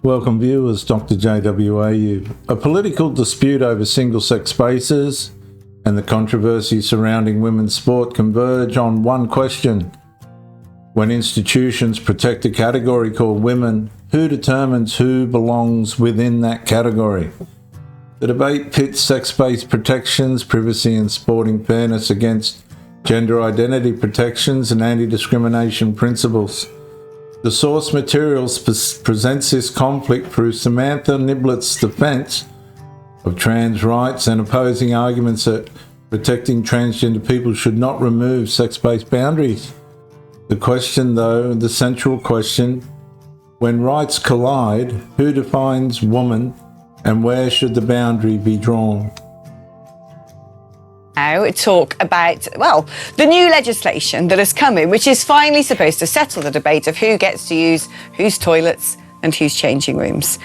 Welcome viewers, Dr. JWAU. A political dispute over single-sex spaces and the controversies surrounding women's sport converge on one question. When institutions protect a category called women, who determines who belongs within that category? The debate pits sex-based protections, privacy and sporting fairness against gender identity protections and anti-discrimination principles. The source materials presents this conflict through Samantha Niblett's defense of trans rights and opposing arguments that protecting transgender people should not remove sex-based boundaries. The question, though, the central question, when rights collide, who defines woman and where should the boundary be drawn? Now talk about, well, the new legislation that has come in, which is finally supposed to settle the debate of who gets to use whose toilets and whose changing rooms.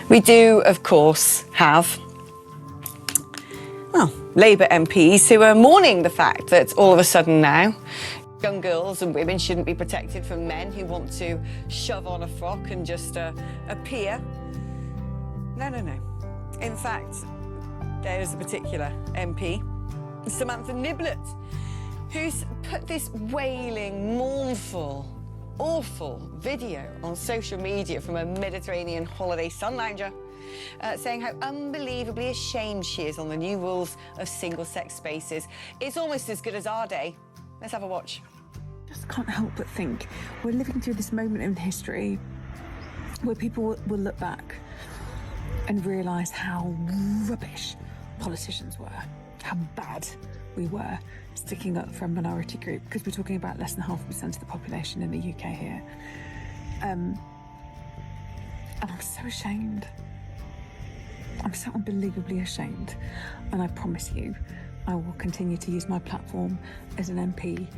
We do, of course, have, well, Labour MPs who are mourning the fact that all of a sudden now young girls and women shouldn't be protected from men who want to shove on a frock and just appear. No. In fact, there's a particular MP, Samantha Niblett, who's put this wailing, mournful, awful video on social media from a Mediterranean holiday sun lounger, saying how unbelievably ashamed she is on the new rules of single-sex spaces. It's almost as good as our day. Let's have a watch. Just can't help but think we're living through this moment in history where people will look back and realise how rubbish politicians were. How bad we were sticking up for a minority group, because we're talking about less than 0.5% of the population in the UK here. And I'm so ashamed. I'm so unbelievably ashamed. And I promise you, I will continue to use my platform as an MP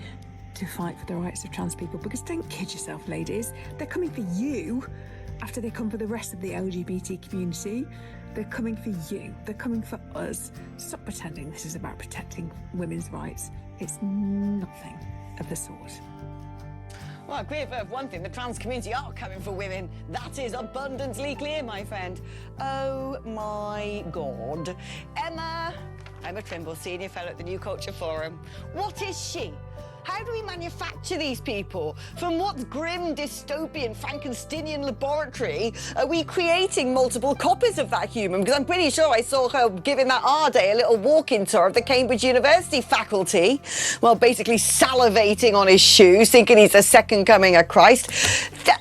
to fight for the rights of trans people, because don't kid yourself, ladies. They're coming for you after they come for the rest of the LGBT community. They're coming for you. They're coming for us. Stop pretending this is about protecting women's rights. It's nothing of the sort. Well, I agree with one thing. The trans community are coming for women. That is abundantly clear, my friend. Oh, my God. Emma Trimble, Senior Fellow at the New Culture Forum. What is she? How do we manufacture these people? From what grim, dystopian, Frankensteinian laboratory are we creating multiple copies of that human? Because I'm pretty sure I saw her giving that Arde a little walk-in tour of the Cambridge University faculty, well, basically salivating on his shoes, thinking he's the second coming of Christ.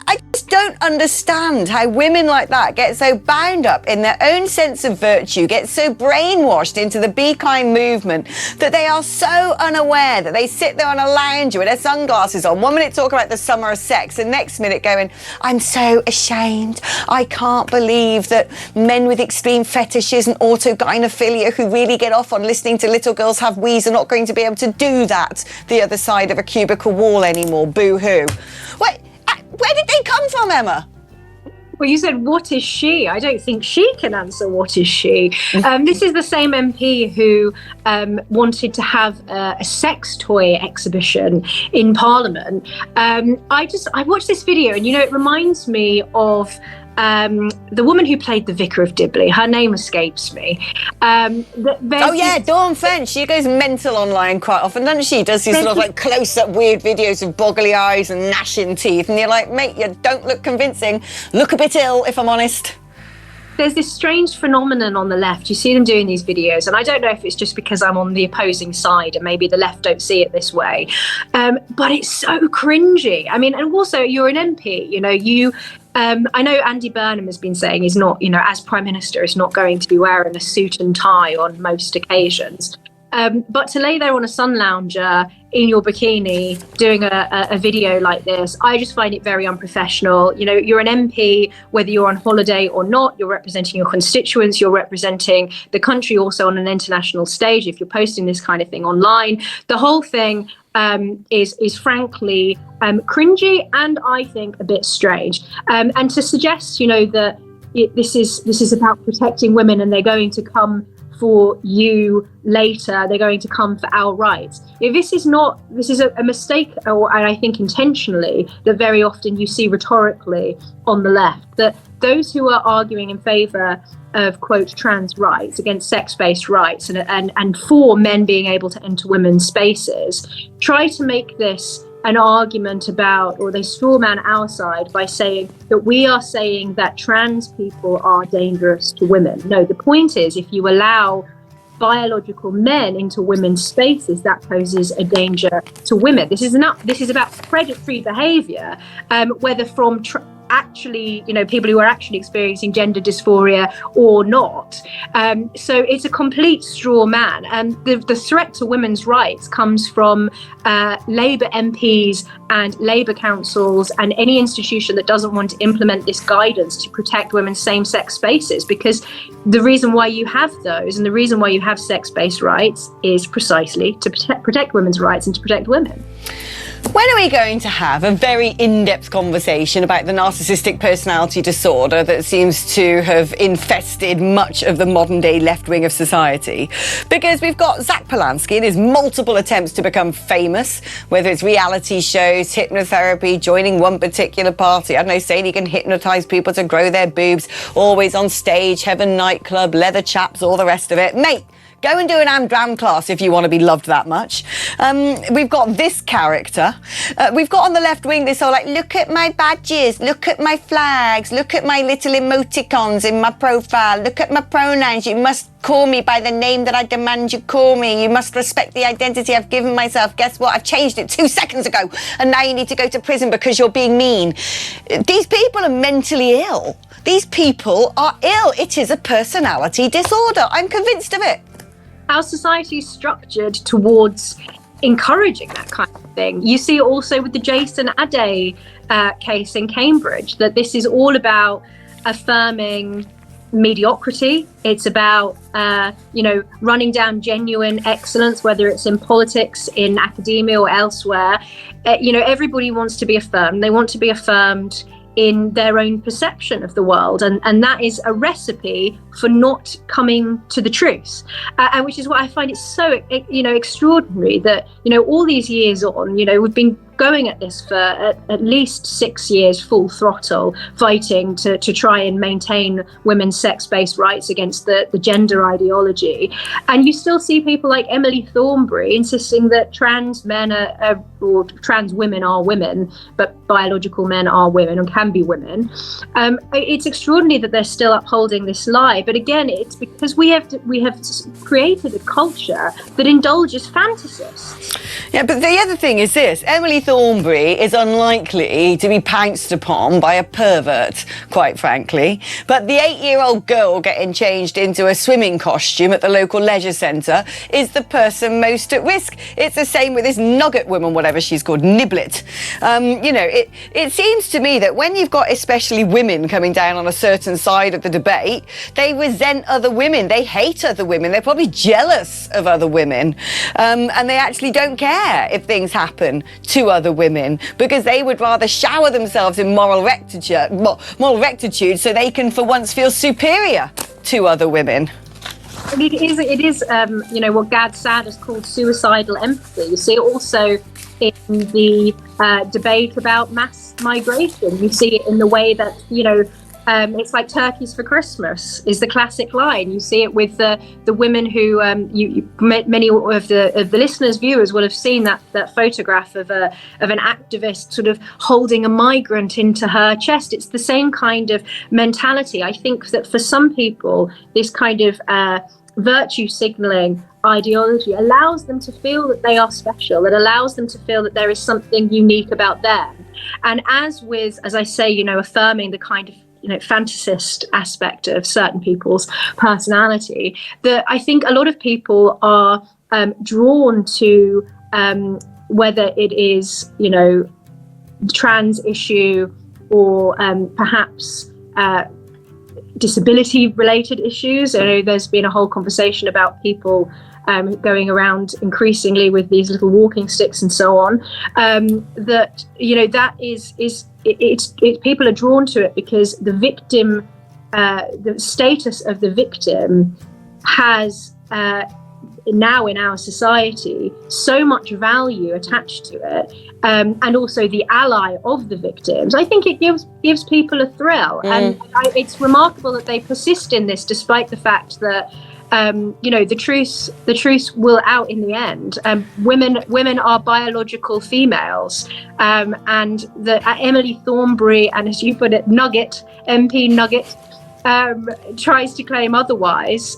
I just don't understand how women like that get so bound up in their own sense of virtue, get so brainwashed into the Be Kind movement that they are so unaware that they sit there on a lounger with their sunglasses on, 1 minute talking about the summer of sex, the next minute going, I'm so ashamed. I can't believe that men with extreme fetishes and autogynephilia who really get off on listening to little girls have wees are not going to be able to do that the other side of a cubicle wall anymore. Boo-hoo. Where did they come from, Emma? Well, you said, what is she? I don't think she can answer what is she. This is the same MP who wanted to have a sex toy exhibition in Parliament. I watched this video and, it reminds me of the woman who played the Vicar of Dibley. Her name escapes me. Dawn French. She goes mental online quite often, doesn't she? Does these sort of like close-up weird videos of boggly eyes and gnashing teeth, and you're like, mate, you don't look convincing. Look a bit ill, if I'm honest. There's this strange phenomenon on the left. You see them doing these videos, and I don't know if it's just because I'm on the opposing side and maybe the left don't see it this way, but it's so cringy. I mean, and also you're an MP, I know Andy Burnham has been saying he's not, as Prime Minister, is not going to be wearing a suit and tie on most occasions. But to lay there on a sun lounger in your bikini doing a video like this, I just find it very unprofessional. You're an MP, whether you're on holiday or not, you're representing your constituents, you're representing the country also on an international stage. If you're posting this kind of thing online, the whole thing is frankly cringy and I think a bit strange. And to suggest, that this is about protecting women and they're going to come for you later. They're going to come for our rights. This is a mistake, and I think intentionally, that very often you see rhetorically on the left, that those who are arguing in favour of, quote, trans rights, against sex-based rights, and for men being able to enter women's spaces, try to make this an argument about, or they strawman our side by saying that we are saying that trans people are dangerous to women. No, the point is, if you allow biological men into women's spaces, that poses a danger to women. This is about predatory behaviour, whether from actually, people who are actually experiencing gender dysphoria or not. So it's a complete straw man. And the threat to women's rights comes from Labour MPs and Labour councils and any institution that doesn't want to implement this guidance to protect women's same-sex spaces, because the reason why you have those and the reason why you have sex-based rights is precisely to protect women's rights and to protect women. When are we going to have a very in-depth conversation about the narcissistic personality disorder that seems to have infested much of the modern-day left wing of society? Because we've got Zach Polanski and his multiple attempts to become famous, whether it's reality shows, hypnotherapy, joining one particular party, I don't know, saying he can hypnotise people to grow their boobs, always on stage, Heaven nightclub, leather chaps, all the rest of it. Mate, go and do an Amdram class if you want to be loved that much. We've got this character. We've got on the left wing this whole look at my badges, look at my flags, look at my little emoticons in my profile, look at my pronouns. You must call me by the name that I demand you call me. You must respect the identity I've given myself. Guess what? I've changed it 2 seconds ago, and now you need to go to prison because you're being mean. These people are mentally ill. These people are ill. It is a personality disorder. I'm convinced of it. Our society is structured towards encouraging that kind of thing. You see it also with the Jason Ade case in Cambridge, that this is all about affirming mediocrity. It's about, running down genuine excellence, whether it's in politics, in academia or elsewhere. Everybody wants to be affirmed. They want to be affirmed in their own perception of the world, and that is a recipe for not coming to the truth, and which is why I find it so extraordinary that all these years on, we've been going at this for at least 6 years full throttle, fighting to try and maintain women's sex-based rights against the gender ideology, and you still see people like Emily Thornberry insisting that trans men or trans women are women, but biological men are women and can be women. It's extraordinary that they're still upholding this lie, but again, it's because we have created a culture that indulges fantasists. Yeah, but the other thing is this: Emily Thornberry is unlikely to be pounced upon by a pervert, quite frankly. But the 8-year-old girl getting changed into a swimming costume at the local leisure centre is the person most at risk. It's the same with this nugget woman, whatever she's called, Niblet. It seems to me that when you've got especially women coming down on a certain side of the debate, they resent other women. They hate other women. They're probably jealous of other women. And they actually don't care if things happen to other women, because they would rather shower themselves in moral rectitude so they can for once feel superior to other women. It is what Gad Saad has called suicidal empathy. You see it also in the debate about mass migration. You see it in the way that, it's like turkeys for Christmas is the classic line. You see it with the women who many of the listeners, viewers will have seen that photograph of an activist sort of holding a migrant into her chest. It's the same kind of mentality. I think that for some people, this kind of virtue signaling ideology allows them to feel that they are special. It allows them to feel that there is something unique about them. And as I say, affirming the kind of fantasist aspect of certain people's personality, that I think a lot of people are drawn to, whether it is the trans issue or perhaps disability related issues. I know there's been a whole conversation about people going around increasingly with these little walking sticks and so on, that people are drawn to it because the victim, the status of the victim has now in our society so much value attached to it, and also the ally of the victims, I think it gives people a thrill. And it's remarkable that they persist in this despite the fact that the truth will out in the end. Women are biological females, and the Emily Thornberry, and as you put it, MP Nugget, tries to claim otherwise,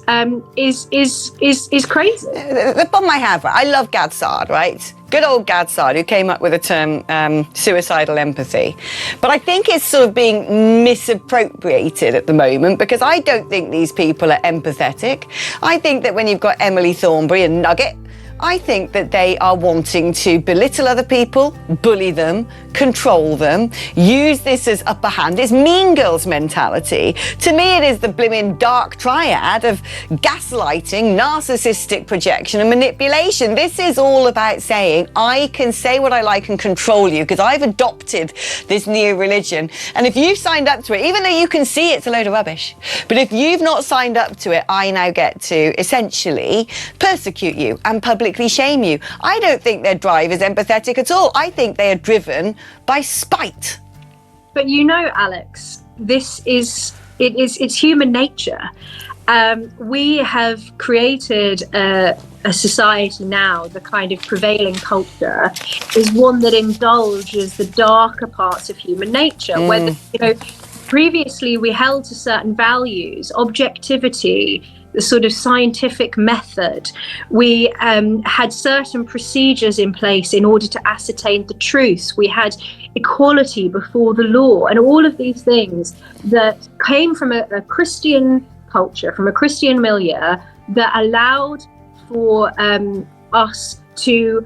is crazy. The problem I have, I love Gadsard, right? Good old Gadsard, who came up with the term suicidal empathy. But I think it's sort of being misappropriated at the moment, because I don't think these people are empathetic. I think that when you've got Emily Thornberry and Nugget, I think that they are wanting to belittle other people, bully them, control them, use this as upper hand. It's Mean Girls mentality. To me, it is the blimmin' dark triad of gaslighting, narcissistic projection and manipulation. This is all about saying, I can say what I like and control you because I've adopted this new religion. And if you've signed up to it, even though you can see it's a load of rubbish, but if you've not signed up to it, I now get to essentially persecute you and publicly shame you. I don't think their drive is empathetic at all. I think they are driven by spite. But Alex, it's human nature. We have created a society now, the kind of prevailing culture is one that indulges the darker parts of human nature. Whether, previously we held to certain values, objectivity, the sort of scientific method. We had certain procedures in place in order to ascertain the truth. We had equality before the law, and all of these things that came from a Christian culture, from a Christian milieu, that allowed for us to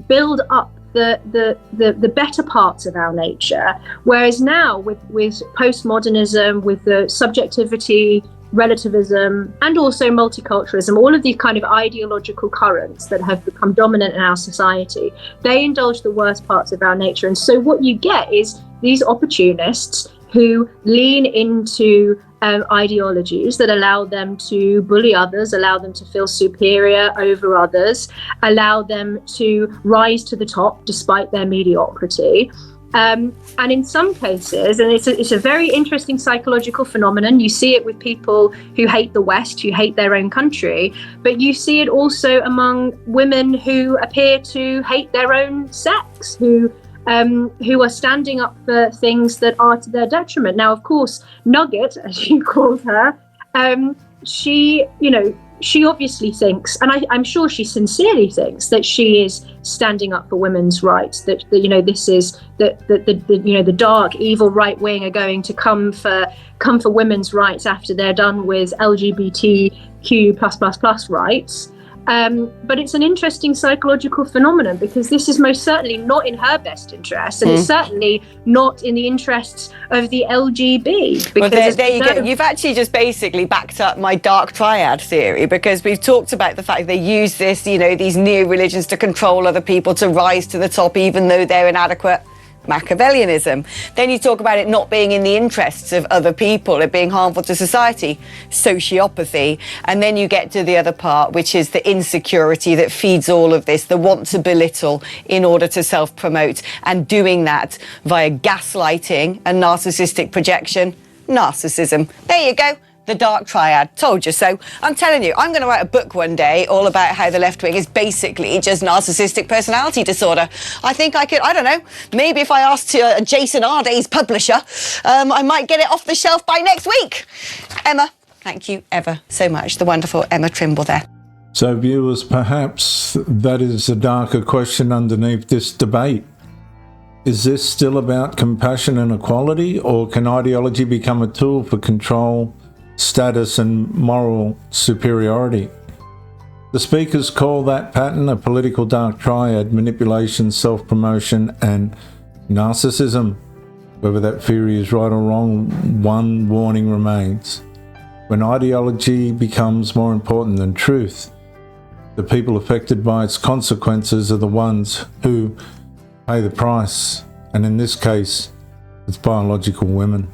build up the better parts of our nature. Whereas now with postmodernism, with the subjectivity, relativism, and also multiculturalism, all of these kind of ideological currents that have become dominant in our society, they indulge the worst parts of our nature. And so what you get is these opportunists who lean into ideologies that allow them to bully others, allow them to feel superior over others, allow them to rise to the top despite their mediocrity. And in some cases, and it's a very interesting psychological phenomenon, you see it with people who hate the West, who hate their own country, but you see it also among women who appear to hate their own sex, who are standing up for things that are to their detriment. Now, of course, Nugget, as you called her, she obviously thinks, and I'm sure she sincerely thinks, that she is standing up for women's rights. That this is the dark, evil right wing are going to come for women's rights after they're done with LGBTQ++ rights. But it's an interesting psychological phenomenon, because this is most certainly not in her best interest, and it's certainly not in the interests of the LGB. Well, there you go. You've actually just basically backed up my dark triad theory, because we've talked about the fact they use this, these new religions to control other people, to rise to the top, even though they're inadequate. Machiavellianism. Then you talk about it not being in the interests of other people, it being harmful to society, sociopathy, and then you get to the other part, which is the insecurity that feeds all of this, the want to belittle in order to self-promote, and doing that via gaslighting and narcissistic projection. Narcissism. There you go. The dark triad. Told you so. I'm telling you, I'm going to write a book one day all about how the left wing is basically just narcissistic personality disorder. I think I could, I don't know, maybe if I asked Jason Arday's publisher, I might get it off the shelf by next week. Emma, thank you ever so much. The wonderful Emma Trimble there. So viewers, perhaps that is a darker question underneath this debate. Is this still about compassion and equality, or can ideology become a tool for control, status and moral superiority? The speakers call that pattern a political dark triad: manipulation, self-promotion and narcissism. Whether that theory is right or wrong, one warning remains. When ideology becomes more important than truth, the people affected by its consequences are the ones who pay the price, and in this case, it's biological women.